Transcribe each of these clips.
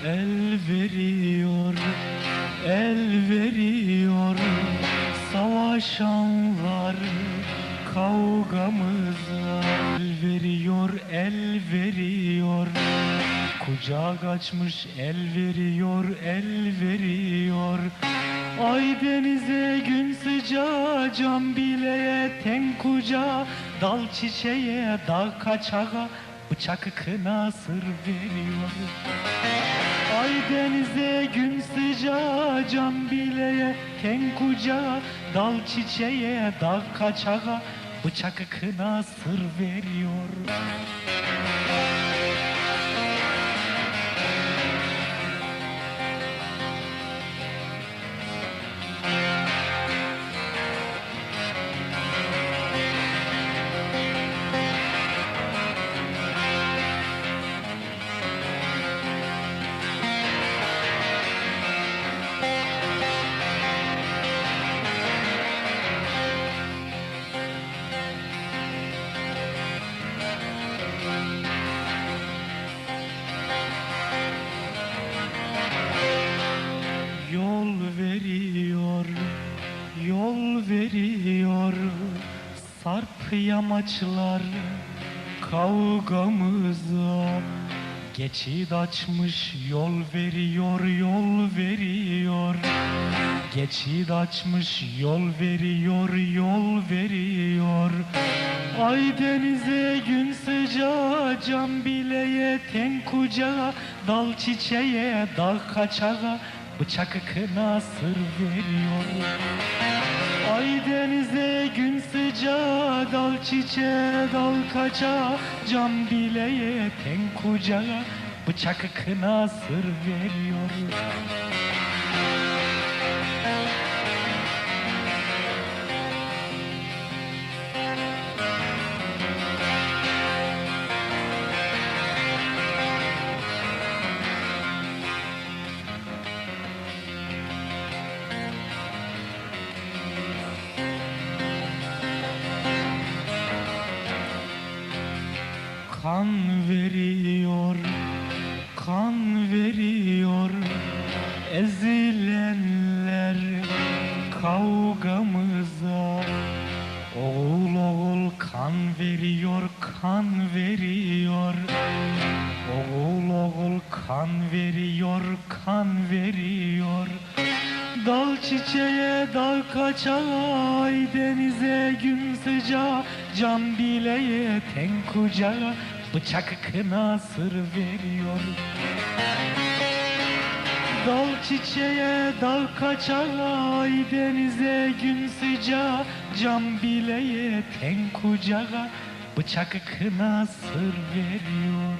El veriyor, el veriyor savaşanlar kavgamıza. El veriyor, el veriyor kucak açmış, el veriyor, el veriyor. Ay denize gün sıcağı, can bileğe ten kucağa, dal çiçeğe dağ kaçağa, bıçak kına sır veriyor. Ay denize gün sıcağı, can bileğe ten kucağa, dal çiçeğe dağ kaçağa, bıçak kına sır veriyor. Yol veriyor, yol veriyor sarp yamaçlar kavgamıza. Geçit açmış, yol veriyor, yol veriyor. Geçit açmış, yol veriyor, yol veriyor. Ay denize gün sıcağı, can bileğe ten kucağa, dal çiçeğe dağ kaçağa, bıçak kına sır veriyor. Ay denize gün sıcağı, dal çiçeğe dal kaçağa, can bileğe ten kucağa, bıçak kına sır veriyor. Kan veriyor, kan veriyor ezilenler kavgamıza. Oğul oğul kan veriyor, kan veriyor. Oğul oğul kan veriyor, kan veriyor. Dal çiçeğe dal kaçağa, ay denize gün sıcağı, can bileğe ten kucağa, bıçak kına sır veriyor. Dal çiçeğe dal kaçağa, ay denize gün sıcağı, can bileğe ten kucağa, bıçak kına sır veriyor.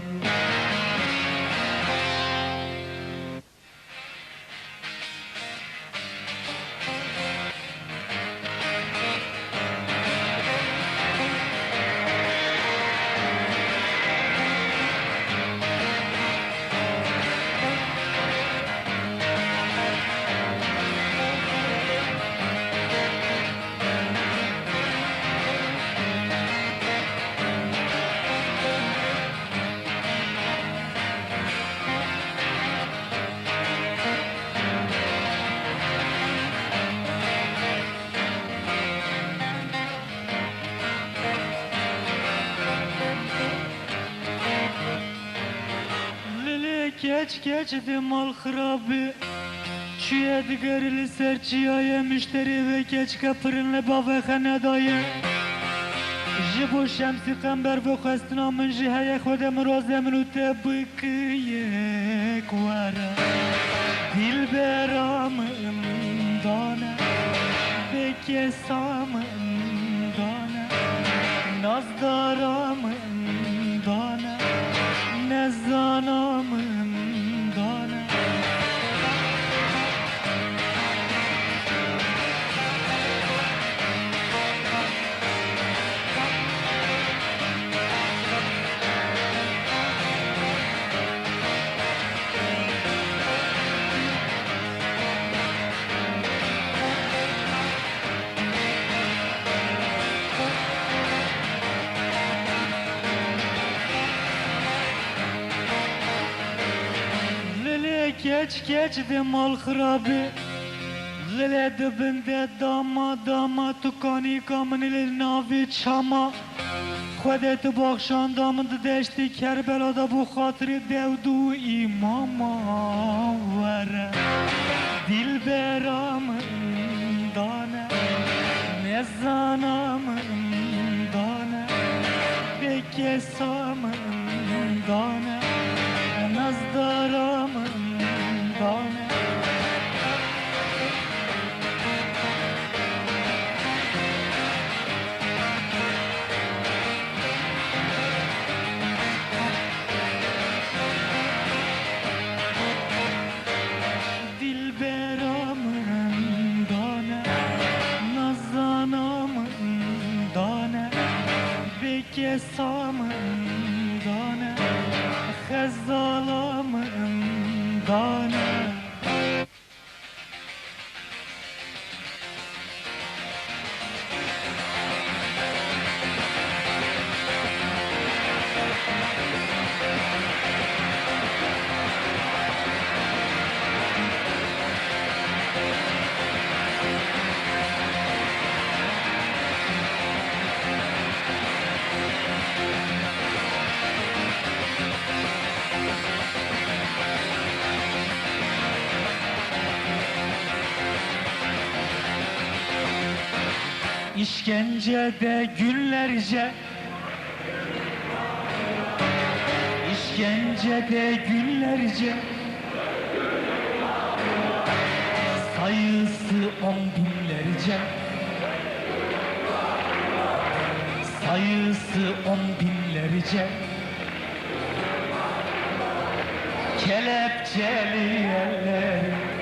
Geç geçdim al hırabı, çiğ edgarili serçiye müşteri ve geç kapırınlı bavekane dayı. Jibo şemsi kamber ve khastinamın jihaya khodem rozemın ute bıkıye kvara. Dilberamın dana, bekesamın dana, nazdaramın dana, nezanamın dana. geç geçdim al harabi Lele dibinde dama tukani kamın ile navi çama خودت بخشاندم دشتی کربلا دا بو خاطر دودو ایماما وره دل برام دانه نزانم دانه بکسام دانه نزدارم دانه Kesamın dane, xezalamın dane İşkencede günlerce İşkencede günlerce Sayısı 10 binlerce Sayısı 10 binlerce Kelepçeli yerler